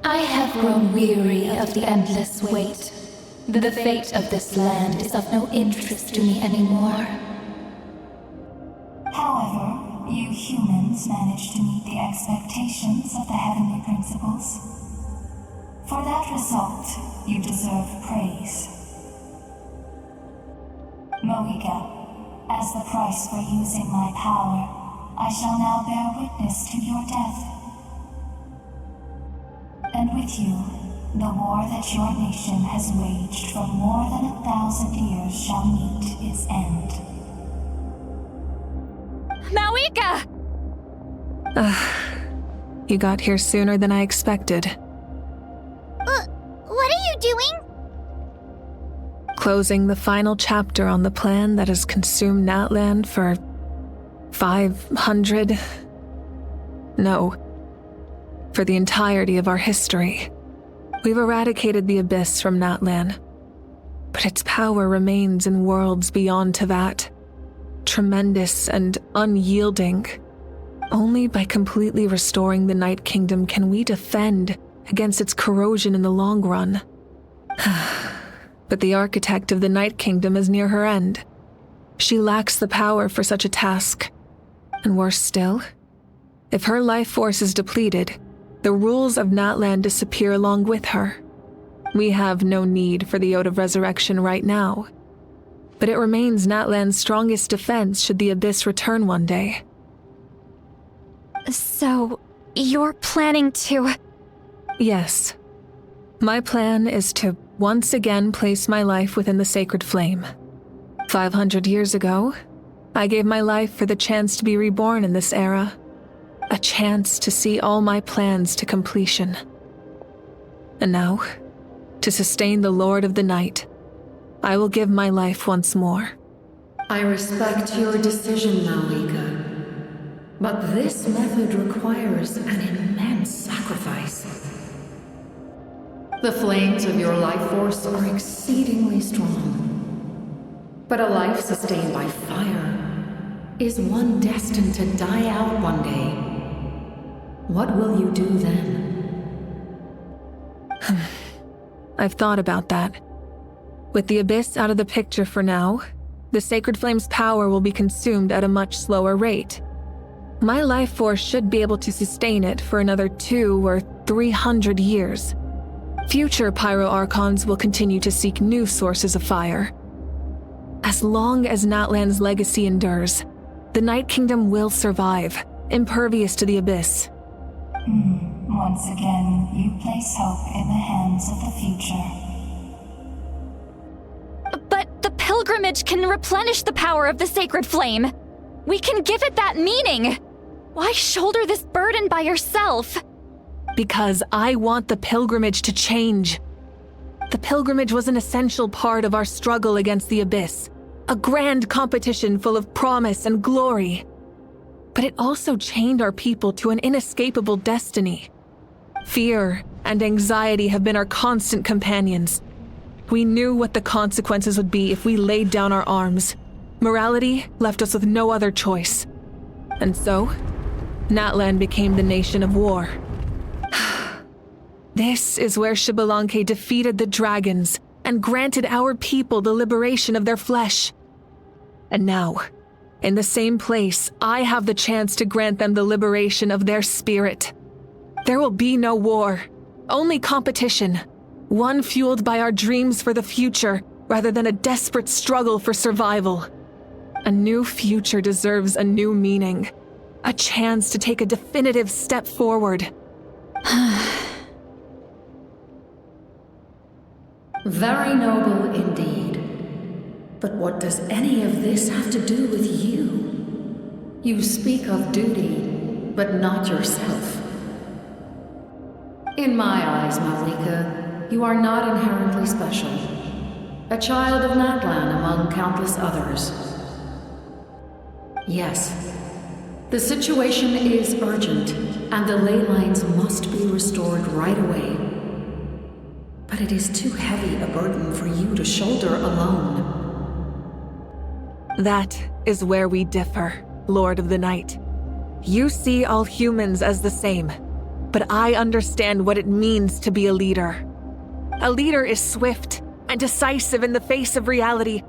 I have grown weary of the endless wait. The fate of this land is of no interest to me anymore. However, you humans managed to meet the expectations of the heavenly principles. For that result, you deserve praise. Moika, as the price for using my power, I shall now bear witness to your death. And with you, the war that your nation has waged for more than 1,000 years shall meet its end. Mawika! You got here sooner than I expected. What are you doing? Closing the final chapter on the plan that has consumed Natlan for 500... No. For the entirety of our history. We've eradicated the Abyss from Natlan, but its power remains in worlds beyond Teyvat. Tremendous and unyielding. Only by completely restoring the Night Kingdom can we defend against its corrosion in the long run. But the architect of the Night Kingdom is near her end. She lacks the power for such a task. And worse still, if her life force is depleted, the rules of Natlan disappear along with her. We have no need for the Ode of Resurrection right now. But it remains Natlan's strongest defense should the Abyss return one day. So, you're planning to... Yes. My plan is to once again place my life within the sacred flame. 500 years ago, I gave my life for the chance to be reborn in this era. A chance to see all my plans to completion. And now, to sustain the Lord of the Night, I will give my life once more. I respect your decision, Mawika. But this method requires an immense sacrifice. The flames of your life force are exceedingly strong. But a life sustained by fire is one destined to die out one day. What will you do then? I've thought about that. With the Abyss out of the picture for now, the Sacred Flame's power will be consumed at a much slower rate. My life force should be able to sustain it for another 200 or 300 years. Future Pyro-Archons will continue to seek new sources of fire. As long as Natlan's legacy endures, the Night Kingdom will survive, impervious to the Abyss. Once again, you place hope in the hands of the future. But the pilgrimage can replenish the power of the sacred flame. We can give it that meaning. Why shoulder this burden by yourself? Because I want the pilgrimage to change. The pilgrimage was an essential part of our struggle against the Abyss, a grand competition full of promise and glory. But it also chained our people to an inescapable destiny. Fear and anxiety have been our constant companions. We knew what the consequences would be if we laid down our arms. Morality left us with no other choice. And so, Natlan became the nation of war. This is where Xbalanque defeated the dragons and granted our people the liberation of their flesh. And now, in the same place, I have the chance to grant them the liberation of their spirit. There will be no war, only competition, one fueled by our dreams for the future rather than a desperate struggle for survival. A new future deserves a new meaning, a chance to take a definitive step forward. Very noble indeed. But what does any of this have to do with you? You speak of duty, but not yourself. In my eyes, Mawika, you are not inherently special. A child of Natlan among countless others. Yes, the situation is urgent, and the ley lines must be restored right away. But it is too heavy a burden for you to shoulder alone. That is where we differ, Lord of the Night. You see all humans as the same, but I understand what it means to be a leader. A leader is swift and decisive in the face of reality.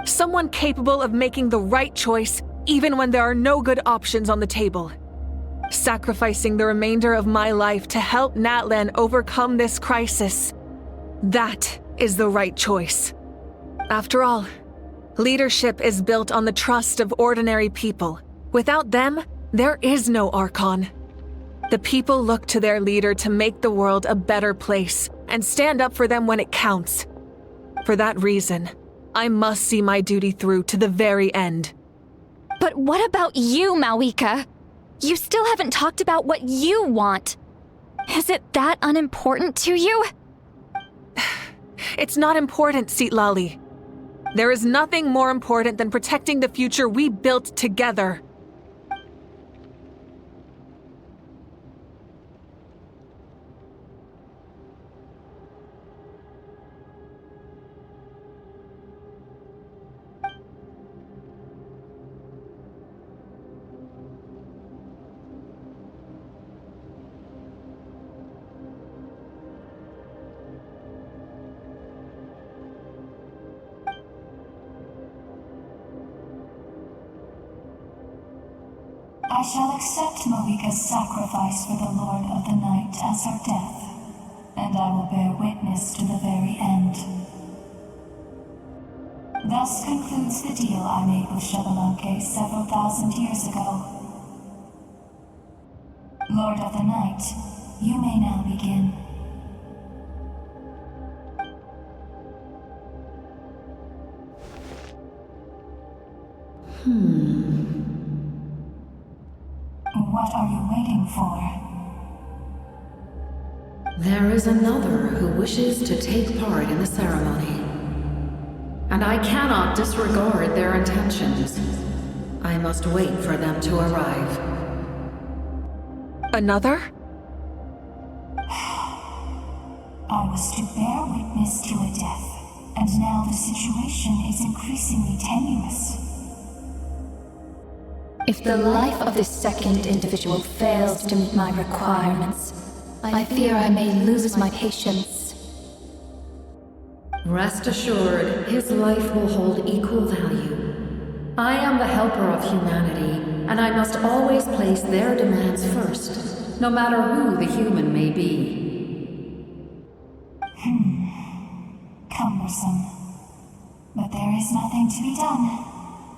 Someone capable of making the right choice even when there are no good options on the table. Sacrificing the remainder of my life to help Natlan overcome this crisis. That is the right choice. After all, leadership is built on the trust of ordinary people. Without them, there is no Archon. The people look to their leader to make the world a better place and stand up for them when it counts. For that reason, I must see my duty through to the very end. But what about you, Malika? You still haven't talked about what you want. Is it that unimportant to you? It's not important, Citlali. There is nothing more important than protecting the future we built together. I shall accept Malika's sacrifice for the Lord of the Night as her death, and I will bear witness to the very end. Thus concludes the deal I made with Xbalanque several thousand years ago. Lord of the Night, you may now begin. What are you waiting for? There is another who wishes to take part in the ceremony. And I cannot disregard their intentions. I must wait for them to arrive. Another? I was to bear witness to a death, and now the situation is increasingly tenuous. If the life of this second individual fails to meet my requirements, I fear I may lose my patience. Rest assured, his life will hold equal value. I am the helper of humanity, and I must always place their demands first, no matter who the human may be. Cumbersome. But there is nothing to be done.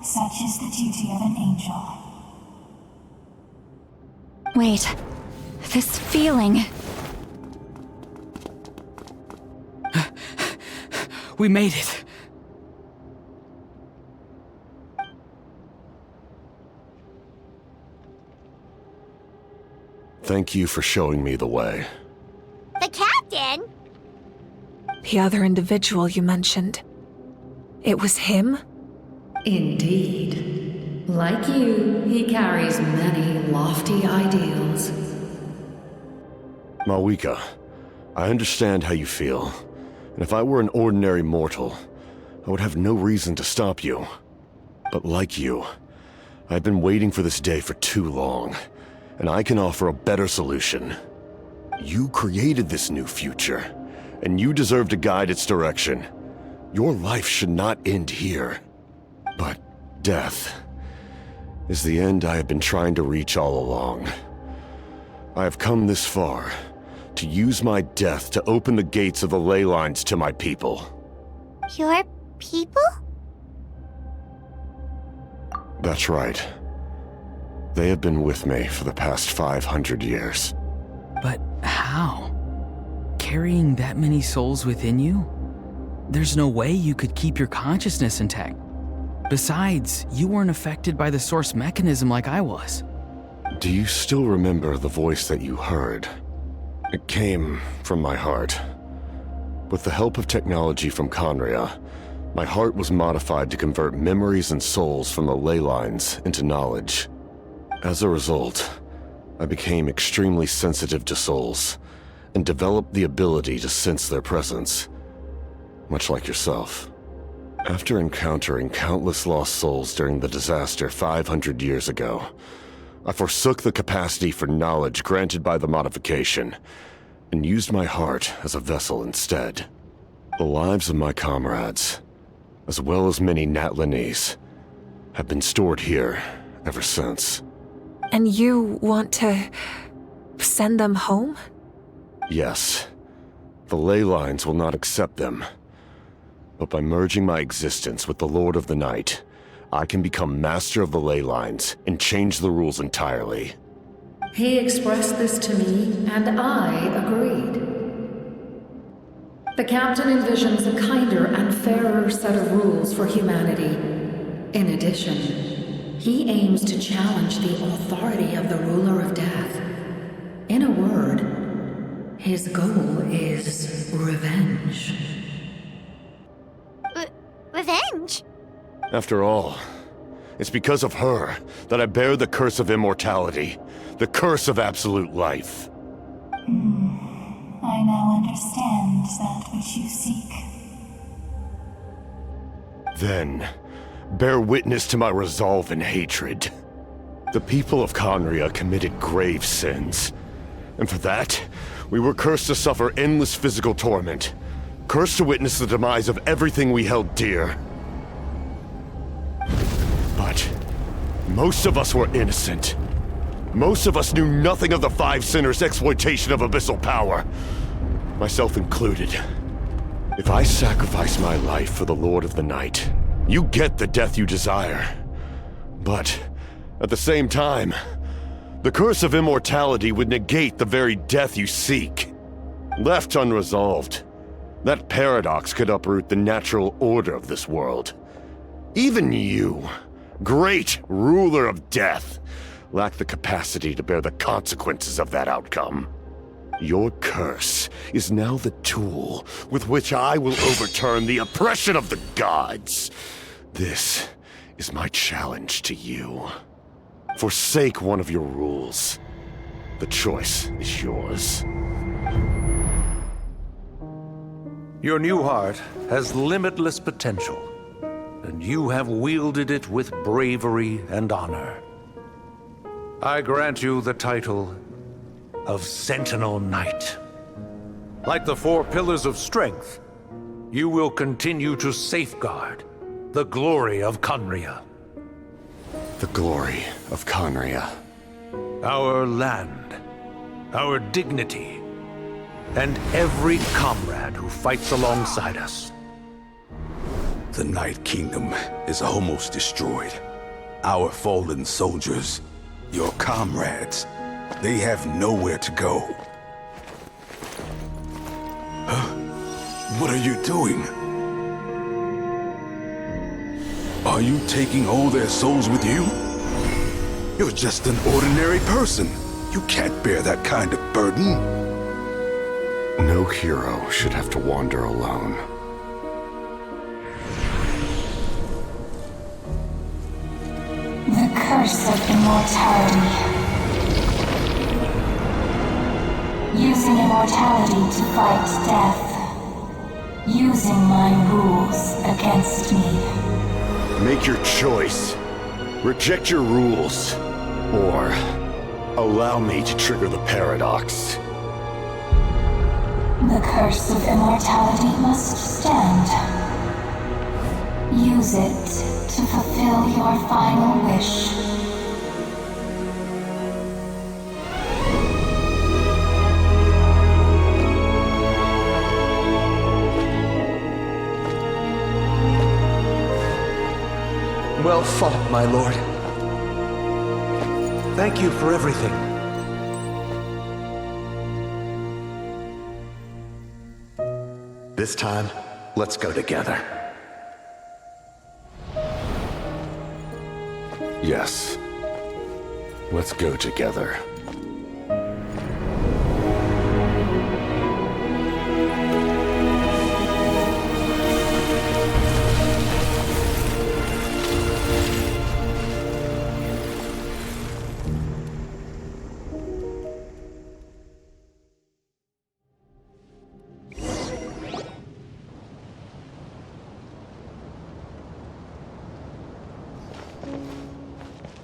Such is the duty of an angel. Wait, this feeling. We made it. Thank you for showing me the way. The captain? The other individual you mentioned. It was him? Indeed. Like you, he carries many lofty ideals. Malika, I understand how you feel. And if I were an ordinary mortal, I would have no reason to stop you. But like you, I've been waiting for this day for too long, and I can offer a better solution. You created this new future, and you deserve to guide its direction. Your life should not end here. But death is the end I have been trying to reach all along. I have come this far to use my death to open the gates of the ley lines to my people. Your people? That's right. They have been with me for the past 500 years. But how? Carrying that many souls within you? There's no way you could keep your consciousness intact. Besides, you weren't affected by the source mechanism like I was. Do you still remember the voice that you heard? It came from my heart. With the help of technology from Conria, my heart was modified to convert memories and souls from the ley lines into knowledge. As a result, I became extremely sensitive to souls, and developed the ability to sense their presence, much like yourself. After encountering countless lost souls during the disaster 500 years ago, I forsook the capacity for knowledge granted by the modification, and used my heart as a vessel instead. The lives of my comrades, as well as many Natlanese, have been stored here ever since. And you want to send them home? Yes. The ley lines will not accept them. But by merging my existence with the Lord of the Night, I can become master of the ley lines and change the rules entirely. He expressed this to me, and I agreed. The Captain envisions a kinder and fairer set of rules for humanity. In addition, he aims to challenge the authority of the Ruler of Death. In a word, his goal is revenge. Revenge? After all, it's because of her that I bear the curse of immortality, the curse of absolute life. I now understand that which you seek. Then, bear witness to my resolve and hatred. The people of Conria committed grave sins, and for that, we were cursed to suffer endless physical torment, cursed to witness the demise of everything we held dear. But most of us were innocent. Most of us knew nothing of the Five Sinners' exploitation of abyssal power, myself included. If I sacrifice my life for the Lord of the Night, you get the death you desire. But at the same time, the curse of immortality would negate the very death you seek. Left unresolved, that paradox could uproot the natural order of this world. Even you, great ruler of death, lack the capacity to bear the consequences of that outcome. Your curse is now the tool with which I will overturn the oppression of the gods. This is my challenge to you. Forsake one of your rules. The choice is yours. Your new heart has limitless potential, and you have wielded it with bravery and honor. I grant you the title of Sentinel Knight. Like the four pillars of strength, you will continue to safeguard the glory of Conria. The glory of Conria. Our land, our dignity, and every comrade who fights alongside us. The Night Kingdom is almost destroyed. Our fallen soldiers, your comrades, they have nowhere to go. Huh? What are you doing? Are you taking all their souls with you? You're just an ordinary person. You can't bear that kind of burden. No hero should have to wander alone. The curse of immortality. Using immortality to fight death. Using my rules against me. Make your choice. Reject your rules. Or allow me to trigger the paradox. The curse of immortality must stand. Use it to fulfill your final wish. Well fought, my lord. Thank you for everything. This time, let's go together. Yes. Let's go together.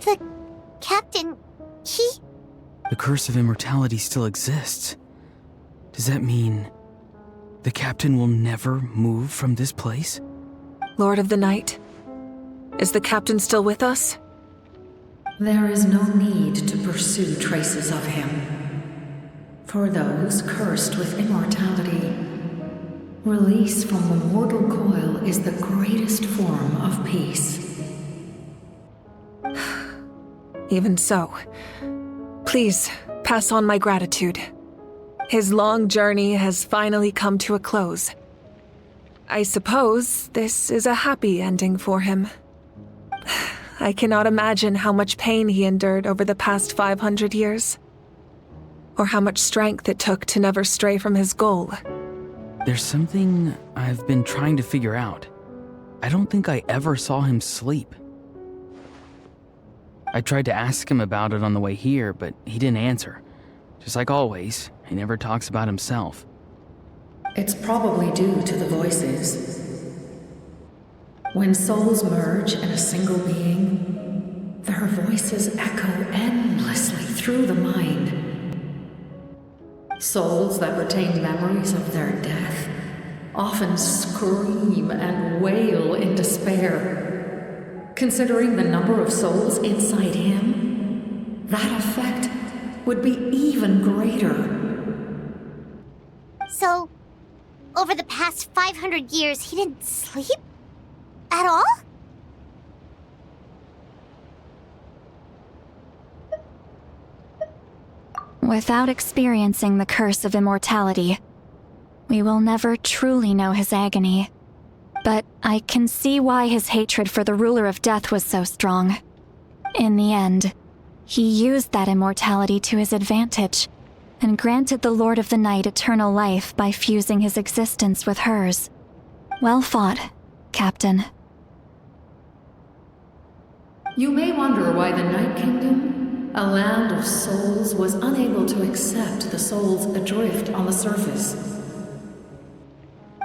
The Captain The curse of immortality still exists. Does that mean the captain will never move from this place? Lord of the Night, is the captain still with us? There is no need to pursue traces of him. For those cursed with immortality, release from the mortal coil is the greatest form of peace. Even so, please pass on my gratitude. His long journey has finally come to a close. I suppose this is a happy ending for him. I cannot imagine how much pain he endured over the past 500 years, or how much strength it took to never stray from his goal. There's something I've been trying to figure out. I don't think I ever saw him sleep. I tried to ask him about it on the way here, but he didn't answer. Just like always, he never talks about himself. It's probably due to the voices. When souls merge in a single being, their voices echo endlessly through the mind. Souls that retain memories of their death often scream and wail in despair. Considering the number of souls inside him, that effect would be even greater. So, over the past 500 years, he didn't sleep? At all? Without experiencing the curse of immortality, we will never truly know his agony. But I can see why his hatred for the ruler of death was so strong. In the end, he used that immortality to his advantage, and granted the Lord of the Night eternal life by fusing his existence with hers. Well fought, Captain. You may wonder why the Night Kingdom, a land of souls, was unable to accept the souls adrift on the surface.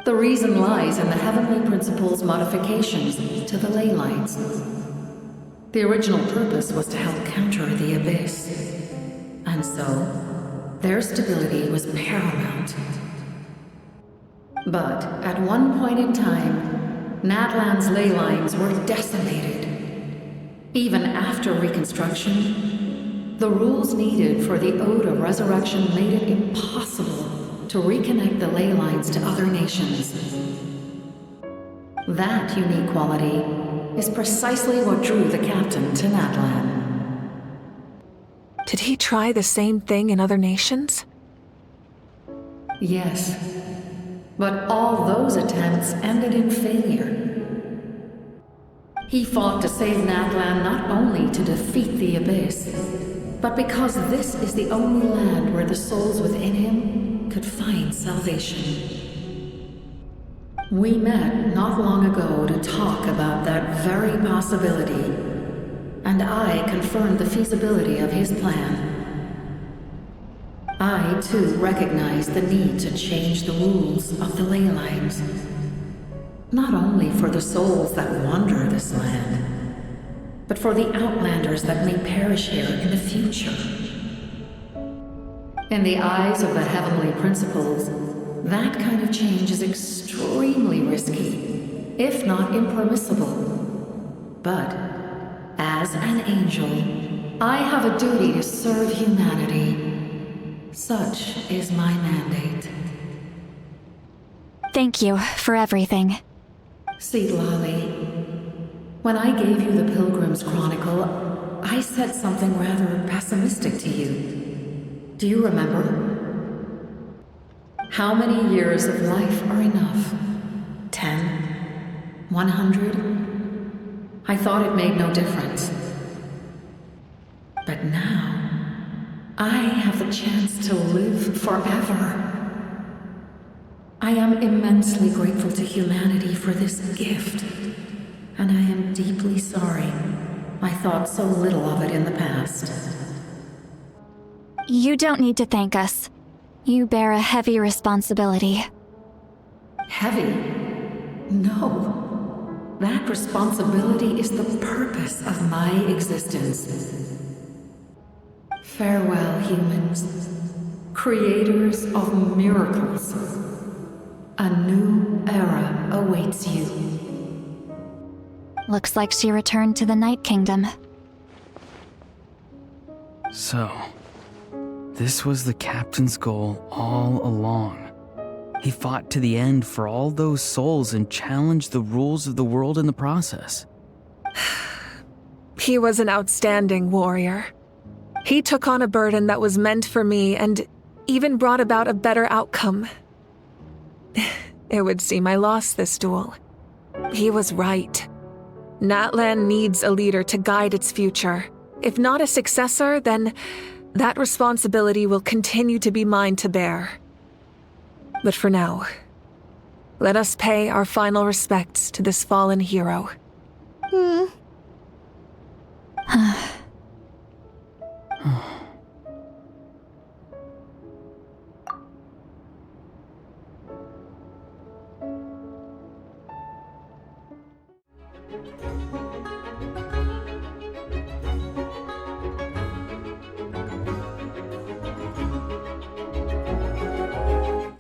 The reason lies in the Heavenly Principle's modifications to the ley lines. The original purpose was to help counter the Abyss, and so their stability was paramount. But at one point in time, Natlan's ley lines were decimated. Even after reconstruction, the rules needed for the Ode of Resurrection made it impossible to reconnect the ley lines to other nations. That unique quality is precisely what drew the captain to Natlan. Did he try the same thing in other nations? Yes, but all those attempts ended in failure. He fought to save Natlan not only to defeat the Abyss, but because this is the only land where the souls within him could find salvation. We met not long ago to talk about that very possibility, and I confirmed the feasibility of his plan. I, too, recognized the need to change the rules of the ley lines. Not only for the souls that wander this land, but for the outlanders that may perish here in the future. In the eyes of the Heavenly Principles, that kind of change is extremely risky, if not impermissible. But, as an angel, I have a duty to serve humanity. Such is my mandate. Thank you for everything. See, Lolly, when I gave you the Pilgrim's Chronicle, I said something rather pessimistic to you. Do you remember? How many years of life are enough? 10? 100? I thought it made no difference. But now, I have the chance to live forever. I am immensely grateful to humanity for this gift, and I am deeply sorry I thought so little of it in the past. You don't need to thank us. You bear a heavy responsibility. Heavy? No. That responsibility is the purpose of my existence. Farewell, humans. Creators of miracles. A new era awaits you. Looks like she returned to the Night Kingdom. So, this was the captain's goal all along. He fought to the end for all those souls and challenged the rules of the world in the process. He was an outstanding warrior. He took on a burden that was meant for me and even brought about a better outcome. It would seem I lost this duel. He was right. Natlan needs a leader to guide its future. If not a successor, then that responsibility will continue to be mine to bear. But for now, let us pay our final respects to this fallen hero.